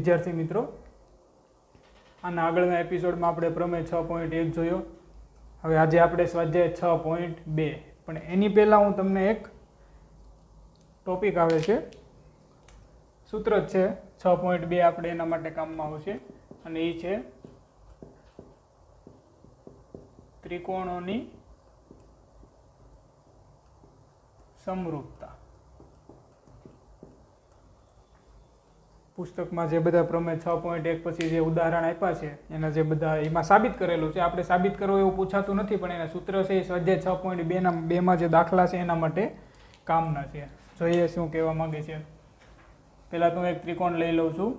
વિદ્યાર્થી મિત્રો, આના આગળના એપિસોડમાં આપણે પ્રમેય 6.1 જોયો. હવે આજે આપણે સ્વાધ્યાય 6.2, પણ એની પહેલાં હું તમને એક ટોપિક આવે છે, સૂત્ર જ છે 6.2, આપણે એના માટે કામમાં આવશે, અને એ છે ત્રિકોણોની સમરૂપતા. પુસ્તકમાં જે બધા પ્રમેય 6.1 પછી જે ઉદાહરણ આપ્યા છે એના જે બધા એમાં સાબિત કરેલું છે. આપણે સાબિત કરવું એવું પૂછાતું નથી, પણ એના સૂત્ર છે એ સ્વાધ્યાય 6.2 જે દાખલા છે એના માટે કામના છે. જોઈએ શું કહેવા માંગે છે. પહેલાં તો હું એક ત્રિકોણ લઈ લઉં છું.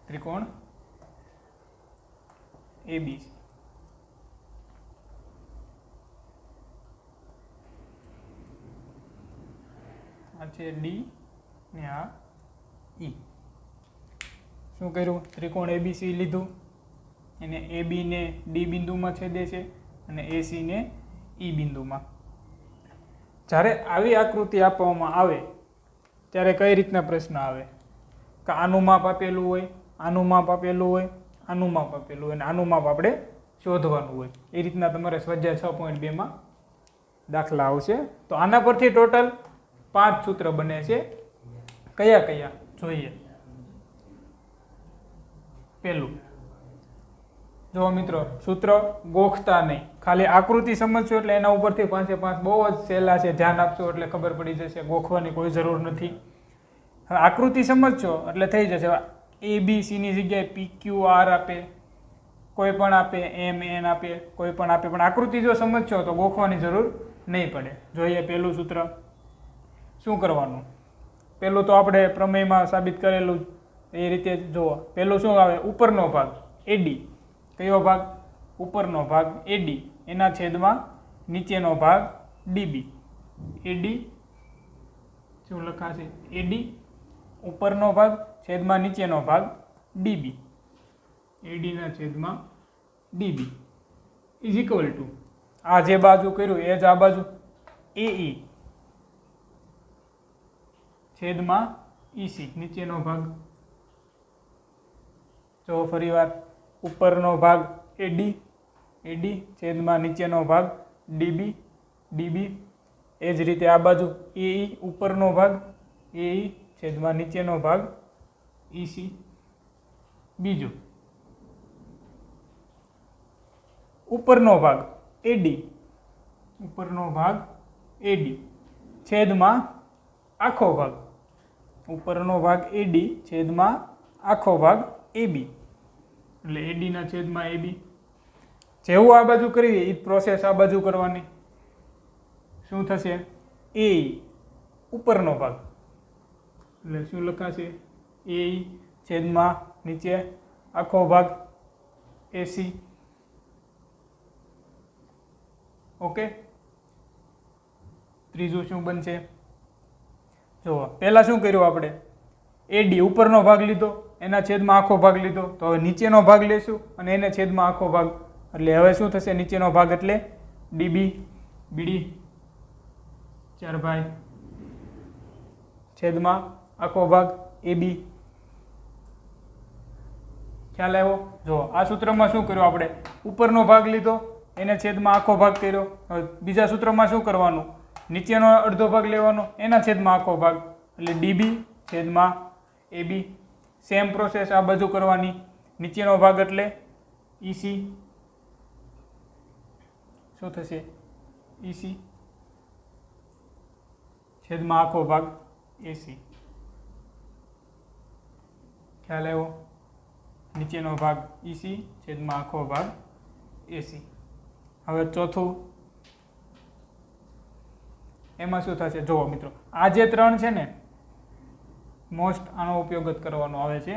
ત્રિકોણ ABC. આ છે ડી ને આ ઈ. શું કર્યું? ત્રિકોણ ABC લીધું, એને AB ને ડી બિંદુમાં છેદે છે અને AC ને ઈ બિંદુમાં. જ્યારે આવી આકૃતિ આપવામાં આવે ત્યારે કઈ રીતના પ્રશ્ન આવે કે આનું માપ આપેલું હોય, આનું માપ આપેલું હોય, આનું માપ આપેલું હોય અને આનું માપ આપણે શોધવાનું હોય. એ રીતના તમારે સ્વાધ્યાય 6.2 દાખલા આવશે. તો આના પરથી ટોટલ 5 સૂત્ર બને છે. કયા કયા જોઈએ? પહેલું, જો મિત્રો, સૂત્ર ગોખતા નહીં, ખાલી આકૃતિ સમજશો એટલે એના ઉપરથી 5 બહુ જ સહેલા છે, ધ્યાન આપશો એટલે ખબર પડી જશે, ગોખવાની કોઈ જરૂર નથી. હવે આકૃતિ સમજશો એટલે થઈ જશે. ABC ની જગ્યાએ PQR આપે, કોઈ પણ આપે, MN આપે, કોઈ પણ આપે, પણ આકૃતિ જો સમજશો તો ગોખવાની જરૂર નહીં પડે. જોઈએ પહેલું સૂત્ર. શું કરવાનું? પહેલું તો આપણે પ્રમેયમાં સાબિત કરેલું એ રીતે જુઓ. પહેલું શું આવે? ઉપરનો ભાગ AD. કયો ભાગ? ઉપરનો ભાગ AD, એના છેદમાં નીચેનો ભાગ DB. AD શું લખાશે? AD ઉપરનો ભાગ છેદમાં નીચેનો ભાગ DB. AD ના છેદમાં DB ઇઝ ઇક્વલ ટુ આ જે બાજુ કર્યું એ જ આ બાજુ AE છેદમાં EC નીચેનો ભાગ. જો ફરીવાર, ઉપરનો ભાગ AD, AD છેદમાં નીચેનો ભાગ DB, DB. એ જ રીતે આ બાજુ AE ઉપરનો ભાગ AE છેદમાં નીચેનો ભાગ EC. બીજું, ઉપરનો ભાગ AD, ઉપરનો ભાગ AD છેદમાં આખો ભાગ, ઉપરનો ભાગ AD છેદમાં આખો ભાગ AB, એટલે AD ના છેદમાં AB. જેવું આ બાજુ કરીએ એ પ્રોસેસ આ બાજુ કરવાની. શું થશે? AE ઉપરનો ભાગ, એટલે શું લખાશે? AE છેદમાં નીચે આખો ભાગ AC. ઓકે. ત્રીજું શું બનશે? જુઓ, પહેલા શું કર્યું આપણે? AD ઉપરનો ભાગ લીધો, એના છેદમાં આખો ભાગ લીધો. તો હવે નીચેનો ભાગ લેશું અને એને છેદમાં આખો ભાગ, એટલે હવે શું થશે? નીચેનો ભાગ એટલે DB, BD 4 છેદમાં આખો ભાગ AB. ખ્યાલ આવ્યો? જો આ સૂત્રમાં શું કર્યું આપણે? ઉપરનો ભાગ લીધો, એને છેદમાં આખો ભાગ કર્યો. હવે બીજા સૂત્રમાં શું કરવાનું? નીચેનો અડધો ભાગ લેવાનો, એના છેદમાં આખો ભાગ, એટલે DB છેદમાં AB. સેમ પ્રોસેસ આ બાજુ કરવાની. નીચેનો ભાગ એટલે EC. શું થશે? EC છેદમાં આખો ભાગ AC. ખ્યાલ આવ્યો? નીચેનો ભાગ EC છેદમાં આખો ભાગ AC. હવે ચોથું, એમાં શું થશે? જુઓ મિત્રો, આ જે 3 છે ને, મોસ્ટ આનો ઉપયોગ જ કરવાનો આવે છે.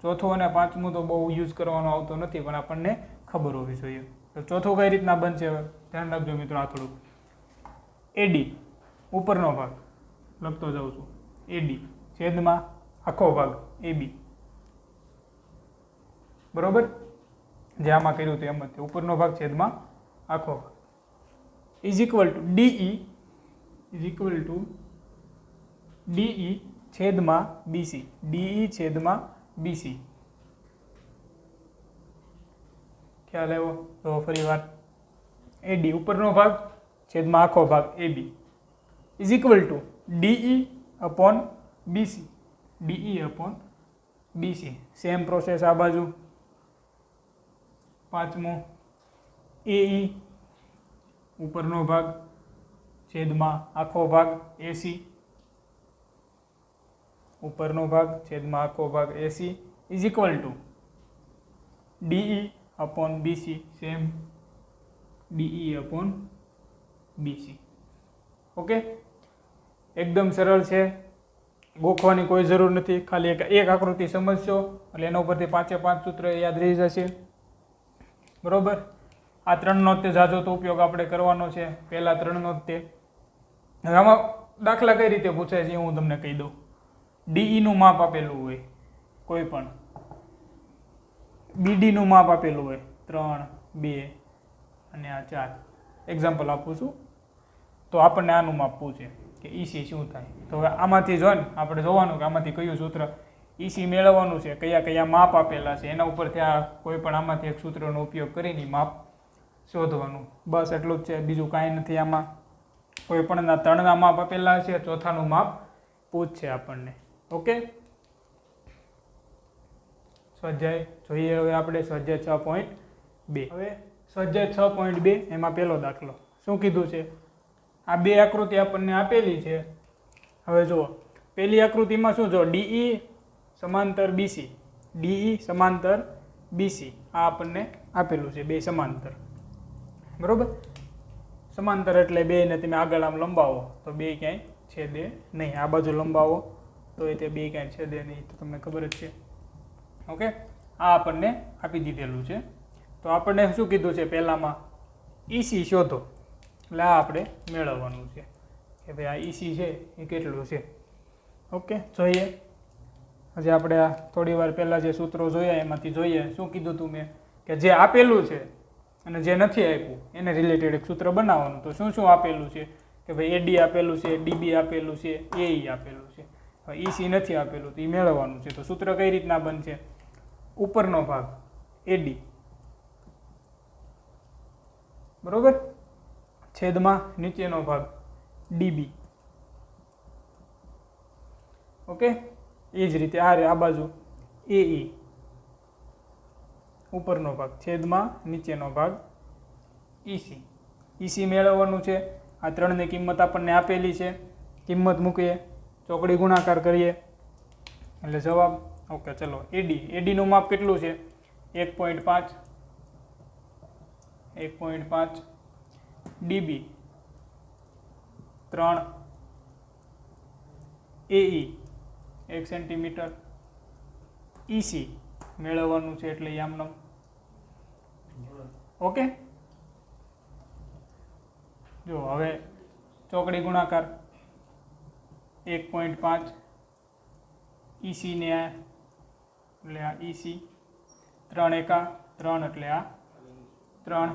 ચોથું અને પાંચમું તો બહુ યુઝ કરવાનો આવતો નથી, પણ આપણને ખબર હોવી જોઈએ. તો ચોથું કઈ રીતના બનશે? ધ્યાન રાખજો મિત્રો. આ થોડું AD ઉપરનો ભાગ લખતો જાઉં છું, AD છેદમાં આખો ભાગ AB. બરોબર? જે આમાં કર્યું હતું એમ જ, ઉપરનો ભાગ છેદમાં આખો ભાગ ઇઝ ઇક્વલ ટુ ડીઈ છેદમાં બીસી, ડીઈ છેદમાં બીસી. ખ્યાલ આવ્યો? તો ફરી વાર એડી ઉપરનો ભાગ છેદમાં આખો ભાગ AB is equal to DE upon BC, DE upon BC. Same process આ બાજુ. પાંચમો એઈ ઉપરનો ભાગ છેદમાં આખો ભાગ એસી, ઉપરનો ભાગ છેદમાં આખો ભાગ AC is equal to DE upon BC. Same DE upon BC. Okay, એકદમ સરળ છે, ગોખવાની કોઈ જરૂર નથી. ખાલી એક આકૃતિ સમજશો એટલે એના ઉપરથી 5 સૂત્ર યાદ રહી જશે. બરોબર. આ 3નો તે જાજો તો ઉપયોગ આપણે કરવાનો છે, પહેલા 3નો તે. હવે આમાં દાખલા કઈ રીતે પૂછાય છે હું તમને કહી દઉં. ડીઈ નું માપ આપેલું હોય કોઈ પણ, બીડી નું માપ આપેલું હોય 3, 2 અને આ 4. એક્ઝામ્પલ આપું છું. તો આપણને આનું માપ પૂછે કે ઈસી શું થાય. તો હવે આમાંથી જો ને આપણે જોવાનું કે આમાંથી કયું સૂત્ર ઈસી મેળવવાનું છે, કયા કયા માપ આપેલા છે, એના ઉપરથી આ કોઈ પણ આમાંથી એક સૂત્રનો ઉપયોગ કરીને માપ શોધવાનું. બસ એટલું જ છે, બીજું કાંઈ નથી આમાં. કોઈ પણ 3ના માપ આપેલા છે, ચોથાનું માપ પૂછશે આપણને. ઓકે, સ્વાધ્યાય જોઈએ હવે આપણે. સ્વાધ્યાય 6.2. હવે સ્વાધ્યાય 6.2 એમાં પહેલો દાખલો શું કીધું છે? આ બે આકૃતિ આપણને આપેલી છે. હવે જુઓ, પહેલી આકૃતિમાં શું, જો ડીઈ સમાંતર બીસી, ડીઈ સમાંતર બીસી આ આપણને આપેલું છે, બે સમાંતર. બરોબર. સમાંતર એટલે બેને તમે આગળ આમ લંબાવો તો બે ક્યાંય છેદે નહીં. આ બાજુ લંબાવો તો એ તે બે ક્યાંય છેદે નહીં, તો તમને ખબર જ છે. ઓકે, આ આપણને આપી દીધેલું છે. તો આપણને શું કીધું છે પહેલામાં? ઈસી શોધો. એટલે આ આપણે મેળવવાનું છે કે ભાઈ આ ઈસી છે એ કેટલું છે. ઓકે, જોઈએ. હજી આપણે આ થોડી વાર પહેલાં જે સૂત્રો જોયા એમાંથી જોઈએ. શું કીધું તું મેં કે જે આપેલું છે અને જે નથી આપ્યું એને રિલેટેડ એક સૂત્ર બનાવવાનું. તો શું શું આપેલું છે કે ભાઈ એડી આપેલું છે, ડીબી આપેલું છે, એઈ આપેલું છે. હવે ઈસી નથી આપેલું તો એ મેળવવાનું છે. તો સૂત્ર કઈ રીતના બનશે? ઉપરનો ભાગ એડી, બરોબર, છેદમાં નીચેનો ભાગ ડીબી. ઓકે, એ જ રીતે આ બાજુ એઈ ઉપરનો ભાગ છેદમાં નીચેનો ભાગ ઈસી. ઈસી મેળવવાનું છે. આ 3ની કિંમત આપણને આપેલી છે. કિંમત મૂકીએ, ચોકડી ગુણાકાર કરીએ એટલે જવાબ. ઓકે, ચલો. એડીનું માપ કેટલું છે? 1.5. ડીબી 3, એઈ 1 સેન્ટીમીટર. ઈસી મેળવવાનું છે એટલે આમનો. ઓકે, જો હવે ચોકડી ગુણાકાર 1.5 ઈસી ને આ એટલે આ ઈસી 3 એકા 3 એટલે આ 3.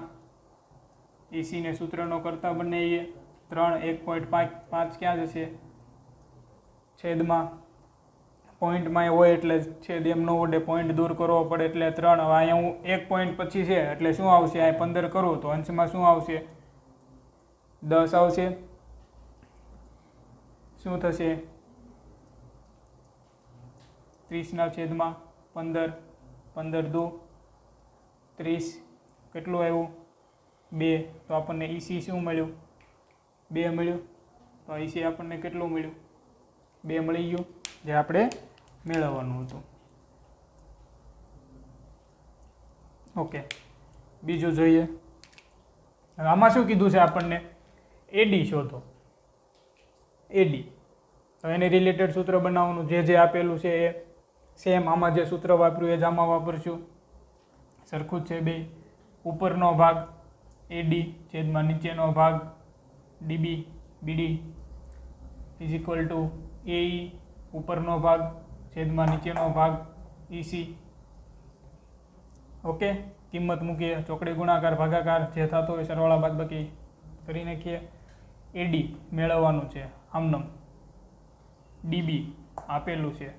ઈસી ને સૂત્રનો કરતા બનાવીએ. 3 1.5 ક્યાં જશે? છેદમાં પોઈન્ટમાં હોય એટલે છેદ એમ ન વડે પોઈન્ટ દૂર કરવો પડે એટલે 3. હવે અહીંયા હું 1 પોઈન્ટ પછી છે એટલે શું આવશે? આ 15 કરું તો અંશમાં શું આવશે? 10 આવશે. શું થશે? 30/15. 15 દુ 30. કેટલું આવ્યું? 2. તો આપણને ઈસી શું મળ્યું? 2 મળ્યું. તો ઈસી આપણને કેટલું મળ્યું? 2 મળી ગયું, જે આપણે મેળવવાનું હતું. ઓકે, બીજું જોઈએ. આમાં શું કીધું છે આપણને? એડી શોધો. એડી. તો એને રિલેટેડ સૂત્ર બનાવવાનું. જે આપેલું છે એ સેમ આમાં જે સૂત્ર વાપર્યું એ જ આમાં વાપરશું. સરખું જ છે બે. ઉપરનો ભાગ એડી છેદમાં નીચેનો ભાગ DB BD is equal to AE ઉપરનો ભાગ છેદમાં નીચેનો ભાગ ઈસી. ઓકે, કિંમત મૂકીએ. ચોકડી ગુણાકાર ભાગાકાર જે થતો હોય સરવાળા બાદબાકી કરી નાખીએ. એડી મેળવવાનું છે આમનમ. ડીબી આપેલું છે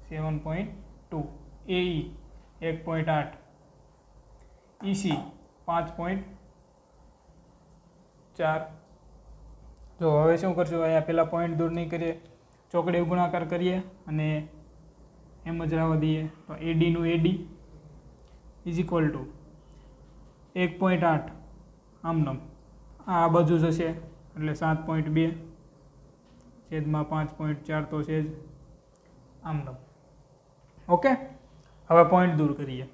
7.2. એઈ 1.8. ઈસી 5.4. જો હવે શું કરશું, અહીંયા પેલા પોઈન્ટ દૂર નહીં કરીએ, ચોકડી ગુણાકાર કરીએ અને એમ જ રહેવા દઈએ. તો એડીનું એડી ઇઝ ઇક્વલ ટુ 1.8 આમનમ આ બાજુ જશે એટલે 7.2 છેદમાં 5.4 તો છે જ આમનમ. ઓકે, હવે પોઈન્ટ દૂર કરીએ.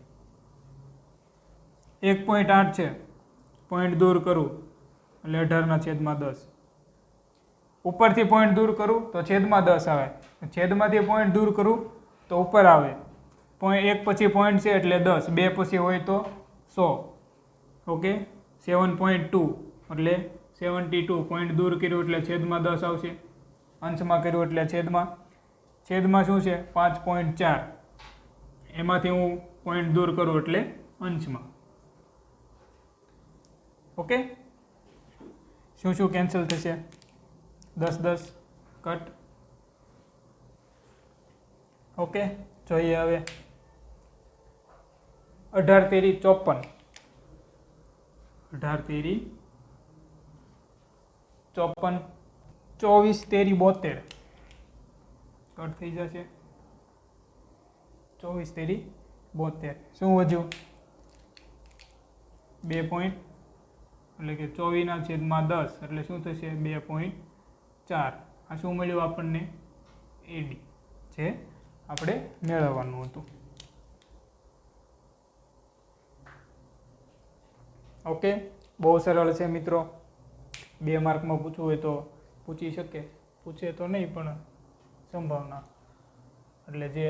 1.8 છે, પોઈન્ટ દૂર કરું એટલે 18/10. ઉપરથી પોઈન્ટ દૂર કરું તો છેદમાં 10 આવે, છેદમાંથી પોઈન્ટ દૂર કરું તો ઉપર આવે. એક પછી પોઈન્ટ છે એટલે 10, બે પછી હોય તો 100. ઓકે, 7.2 એટલે 72. પોઈન્ટ દૂર કર્યું એટલે છેદમાં 10 આવશે, અંશમાં કર્યું એટલે છેદમાં. છેદમાં શું છે 5.4, એમાંથી હું પોઈન્ટ દૂર કરું એટલે અંશમાં. ઓકે, શું શું કેન્સલ થશે? 10 કટ. ઓકે, જોઈએ હવે 18 તેરી 54. 18 તેરી 54. 24 તેરી 72 કટ થઈ જશે. 24 તેરી 72. શું વધ્યું? 2 પોઈન્ટ એટલે કે 24/10 એટલે શું થશે 2.4. આ શું મળ્યું આપણને? એડી, જે આપણે મેળવવાનું હતું. ઓકે, બહુ સરળ છે મિત્રો. 2 માર્કમાં પૂછવું હોય તો પૂછી શકે, પૂછે તો નહીં પણ સંભાવના. એટલે જે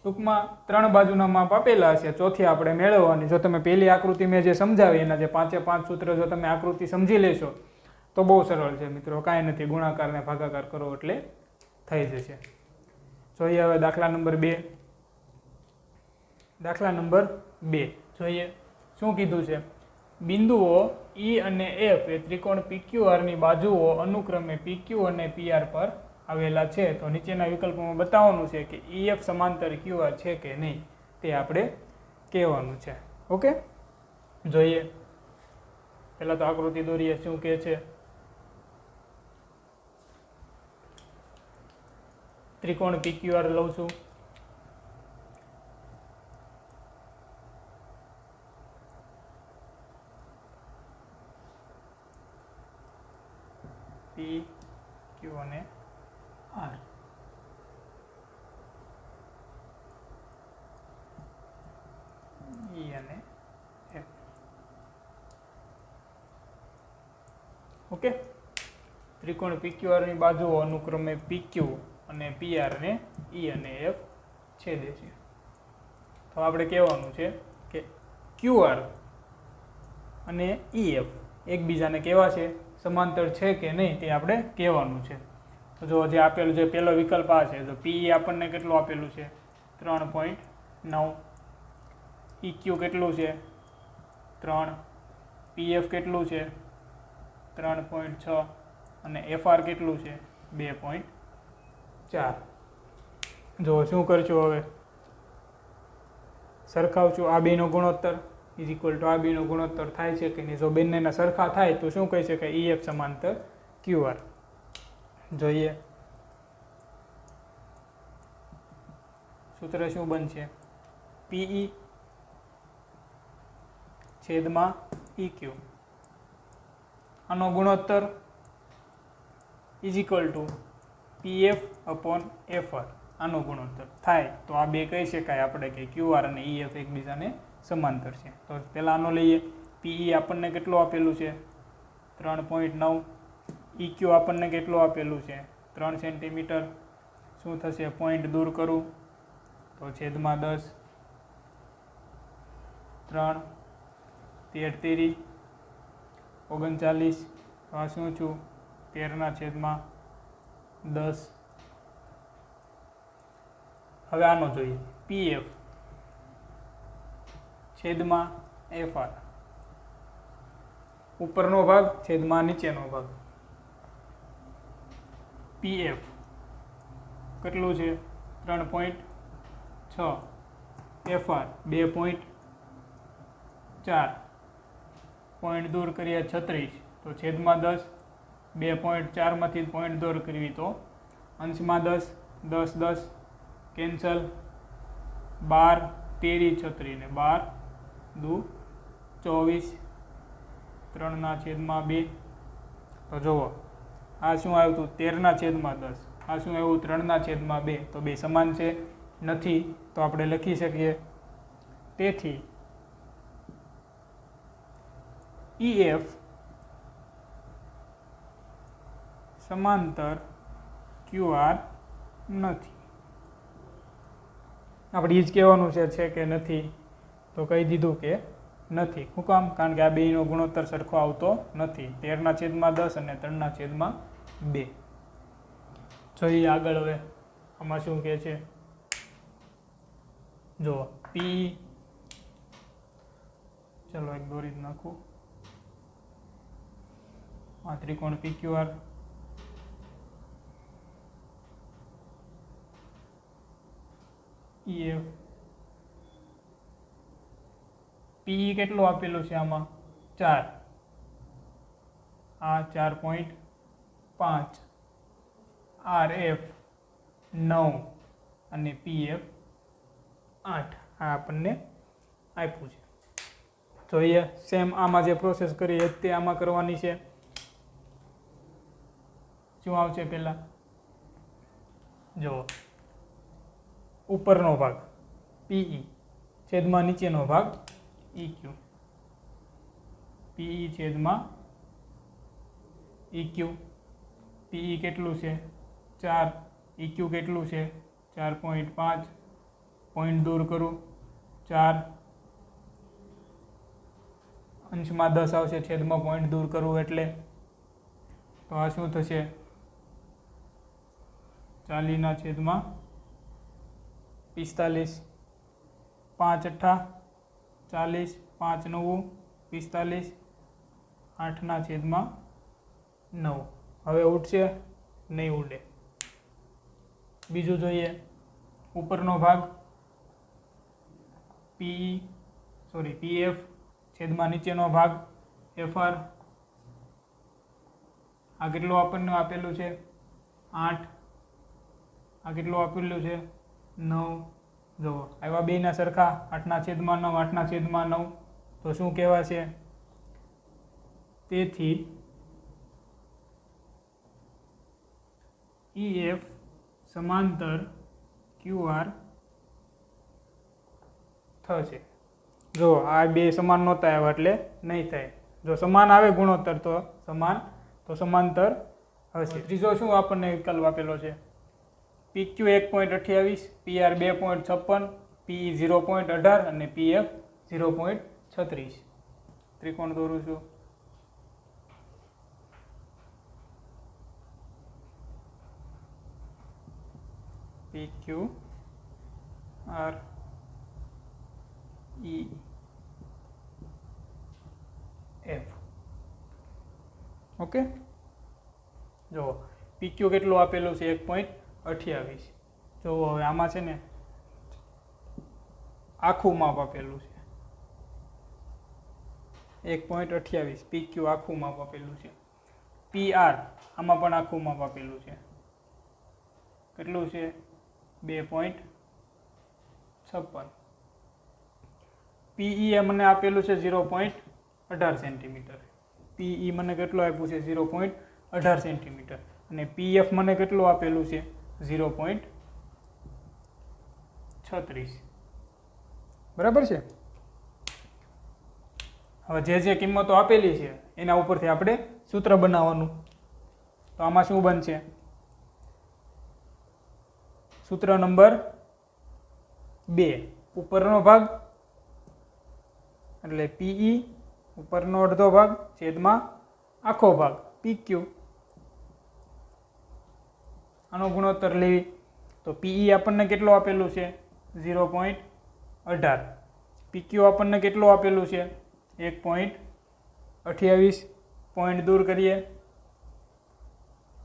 ટૂંકમાં 3 બાજુના માપ આપેલા હશે, ચોથી આપણે મેળવવાની. જો તમે પહેલી આકૃતિ મેં જે સમજાવી એના જે 5 સૂત્ર જો તમે આકૃતિ સમજી લેશો તો બહુ સરળ છે મિત્રો. કાંઈ નથી, ગુણાકાર ને ભાગાકાર કરો એટલે થઈ જશે. જોઈએ હવે દાખલા નંબર 2. દાખલા નંબર 2 જોઈએ શું કીધું છે. બિંદુઓ E અને F એ ત્રિકોણ PQR ની બાજુઓ અનુક્રમે PQ અને PR પર આવેલા છે. તો નીચેના વિકલ્પોમાં બતાવવાનું છે કે EF સમાંતર QR છે કે નહીં, તે આપણે કહેવાનું છે. ઓકે, જોઈએ પહેલા તો આકૃતિ દોરીએ શું કહે છે. ત્રિકોણ PQR લઉં છું. P, Q અને R. E અને F. ઓકે, ત્રિકોણ PQR ની બાજુઓ અનુક્રમે PQ અને PR ને E અને F છેદે છે. તો આપણે કહેવાનું છે કે QR અને EF એકબીજાને કેવા છે? સમાંતર છે કે નહીં, તે આપણે કહેવાનું છે. તો જો જે આપેલું છે પહેલો વિકલ્પ આ છે. તો PE આપણને કેટલું આપેલું છે? 3.9. EQ કેટલું છે? 3. PF કેટલું છે? 3.6. અને FR કેટલું છે? 2.4. જો શું કરશું હવે? સરખાવશું આ બેનો ગુણોત્તર ઇઝ ઇક્વલ ટુ આ બેનો ગુણોત્તર થાય છે કે નહીં. જો બંનેના સરખા થાય તો શું કહી શકાય? EF સમાંતર QR. જોઈએ સૂત્ર શું બનશે? PE છેદમાં EQ. આનો ગુણોત્તર is equal two PF upon FR. આનો ગુણોત્તર થાય તો આ બે કહી શકાય આપણે કે QR અને EF એકબીજાને સમાંતર છે. તો પહેલા આનો લઈએ. PE આપણને કેટલું આપેલું છે? 3.9. EQ આપણને કેટલું આપેલું છે? 3 સેન્ટીમીટર. શું થશે? પોઈન્ટ દૂર કરું તો છેદમાં 10. 3 13 તેરી 39. આ શું છું? 13/10. હવે આનો જોઈએ. PF છેદમાં FR. ઉપરનો ભાગ છેદમાં નીચેનો ભાગ. પીએફ કેટલું છે 3.6, એફઆર 2.4, પોઈન્ટ દૂર કરીએ 36 તો છેદમાં 10, 2.4 માંથી પોઈન્ટ દૂર કરવી તો અંશમાં 10, 10 10 કેન્સલ, 12 13 36 ને 12 દુ 24, 3/2. તો જુઓ આ શું આવ્યું હતું 13/10, આ શું આવ્યું 3/2. તો બે સમાન છે નથી, તો આપણે લખી શકીએ તેથી EF સમાંતર QR નથી. આપણે એ જ કહેવાનું છે કે નથી, તો કહી દીધું કે નથી. શું કામ? કારણ કે આ બેયનો ગુણોત્તર સરખો આવતો નથી, 13/10 અને 3/2. જોઈએ આગળ હવે આમાં શું કહે છે. જો પી, ચલો એક દોરી જ નાખું. આ ત્રિકોણ PQR EF PE કેટલું આપેલું છે આમાં 4, આ 4.5, RF 9 અને PF 8. આ આપણને આપ્યું છે. જોઈએ સેમ આમાં જે પ્રોસેસ કરી એ તે આમાં કરવાની છે. શું આવશે પહેલા? જુઓ ઉપરનો ભાગ PE છેદમાં નીચેનો ભાગ EQ. PE છેદમાં EQ. PE કેટલું છે 4, EQ કેટલું છે 4.5, પોઈન્ટ દૂર કરું 4, અંશમાં 10 આવશે, છેદમાં પોઈન્ટ દૂર કરવું એટલે તો આ શું થશે 40/45, 5 8 40, 5 9 45, 8/9. હવે ઉડશે નહીં ઉડે. બીજું જોઈએ ઉપરનો ભાગ PF છેદમાં નીચેનો ભાગ FR. આ કેટલું આપણને આપેલું છે 8, આ કેટલું આપેલું છે 9. જુઓ આવ્યા બેયના સરખા 8/9, 8/9. તો શું કહેવાશે? તેથી EF સમાંતર QR થશે. જો આ બે સમાન નહોતા આવ્યા એટલે નહીં થાય. જો સમાન આવે ગુણોત્તર તો સમાંતર હશે. ત્રીજો શું આપણને વિકલ્પ આપેલો છે? PQ 1.28, PR 2.56, PE 0.18 અને PF 0.36. ત્રિકોણ દોરું છું. PQ R E F. Okay, જો PQ કેટલું આપેલું છે 1.28. જો હવે આમાં છે ને આખું માપ આપેલું છે 1.28. PQ આખું માપ આપેલું છે. PR આમાં પણ આખું માપ આપેલું છે. કેટલું છે 2.56. PE એ મને આપેલું છે 0.18 સેન્ટીમીટર. PE મને કેટલું આપ્યું છે 0.18 સેન્ટીમીટર. અને PF મને કેટલું આપેલું છે 0.36. બરાબર છે. હવે જે કિંમતો આપેલી છે એના ઉપરથી આપણે સૂત્ર બનાવવાનું. તો આમાં શું બનશે? સૂત્ર નંબર 2, ઉપરનો ભાગ એટલે PE ઉપરનો અડધો ભાગ છેદમાં આખો ભાગ PQ. આનો ગુણોત્તર લેવી તો PE આપણને કેટલું આપેલું છે 0.18. PQ આપણને કેટલું આપેલું છે 1.28. 28 પોઈન્ટ દૂર કરીએ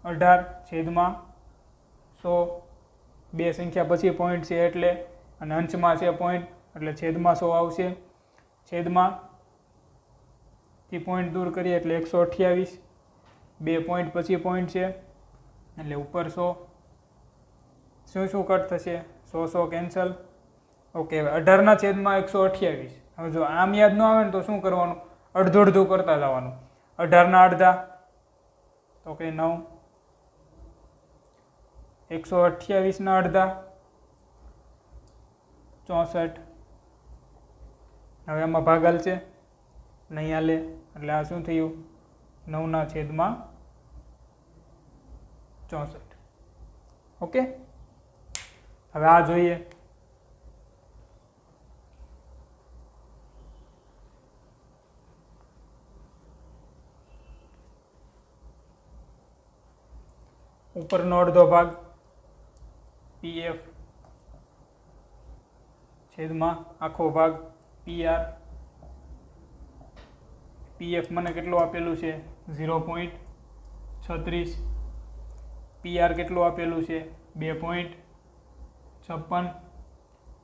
18/100 બે સંખ્યા પછી પોઈન્ટ છે એટલે અને અંશમાં છે પોઈન્ટ એટલે છેદમાં 100 આવશે છેદમાં થી પોઈન્ટ દૂર કરીએ એટલે 128 બે પોઈન્ટ પછી પોઈન્ટ છે એટલે ઉપર 100 શું શું કટ થશે 100 કેન્સલ ઓકે હવે 18/128 હવે જો આમ યાદ ન આવે ને તો શું કરવાનું અડધું અડધું કરતા જવાનું 18 અડધા તો કે 9 128 અડધા 64 હવે આમાં ભાગાલ છે નહીં હાલે એટલે આ શું થયું 9/64 ઓકે હવે આ જોઈએ ઉપરનો અડધો ભાગ PF છેદમાં આખો ભાગ PR PF મને કેટલું આપેલું છે 0.36 PR કેટલું આપેલું છે 2.56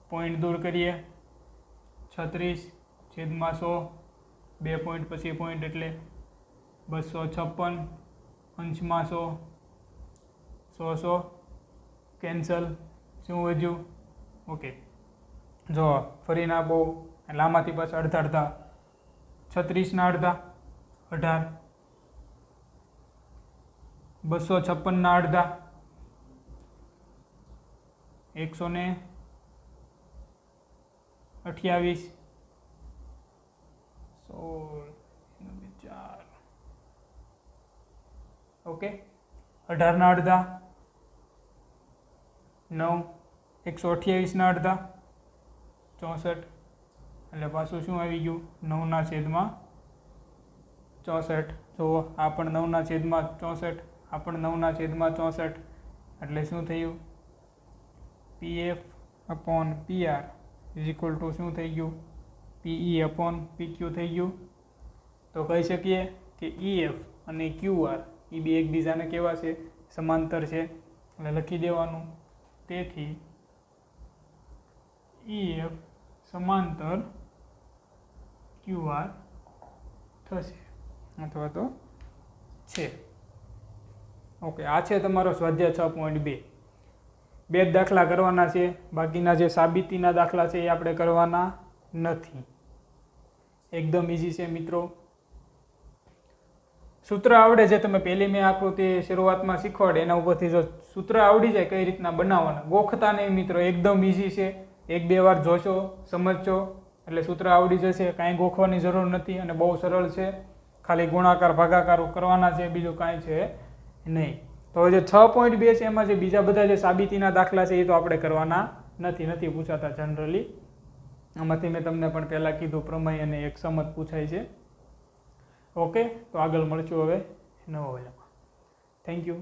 પોઈન્ટ દૂર કરીએ 36 છેદમાં 100 બે પોઈન્ટ પછી પોઈન્ટ એટલે 256 અંશમાં 100 કેન્સલ શું વધ્યું ઓકે જો ફરી ના બહુ એટલે આમાંથી પાછા અડધા અડધા 36 અડધા 18 256 અડધા 128 16 ઓકે 18 અડધા 9 128 અડધા 64 એટલે પાછું શું આવી ગયું 9/64 જુઓ આ પણ 9/64 આ પણ 9/64 એટલે શું થયું PF upon PR is equal two શું થઈ ગયું PE upon PQ થઈ ગયું તો કહી શકીએ કે EF અને QR એ બે એકબીજાને કેવા છે સમાંતર છે એટલે લખી દેવાનું તેથી EF સમાંતર QR થશે અથવા તો છે ઓકે આ છે તમારો સ્વાધ્યાય 6.2 બે જ દાખલા કરવાના છે બાકીના જે સાબિતીના દાખલા છે એ આપણે કરવાના નથી એકદમ ઇઝી છે મિત્રો સૂત્ર આવડે છે તમે પહેલી મેં આકૃતિ શરૂઆતમાં શીખવાડે એના ઉપરથી જો સૂત્ર આવડી જાય કઈ રીતના બનાવવાના ગોખતા નહીં મિત્રો એકદમ ઇઝી છે એક બે વાર જોશો સમજશો એટલે સૂત્ર આવડી જશે કાંઈ ગોખવાની જરૂર નથી અને બહુ સરળ છે ખાલી ગુણાકાર ભાગાકાર કરવાના છે બીજું કાંઈ છે નહીં તો જે 6.2 છે એમાં જે બીજા બધા જે સાબિતીના દાખલા છે એ તો આપણે કરવાના નથી પૂછાતા જનરલી આમાંથી મેં તમને પણ પહેલાં કીધું પ્રમેય અને એક સમજ પૂછાય છે ઓકે તો આગળ મળશું હવે નવા વિડીયોમાં થેન્ક યુ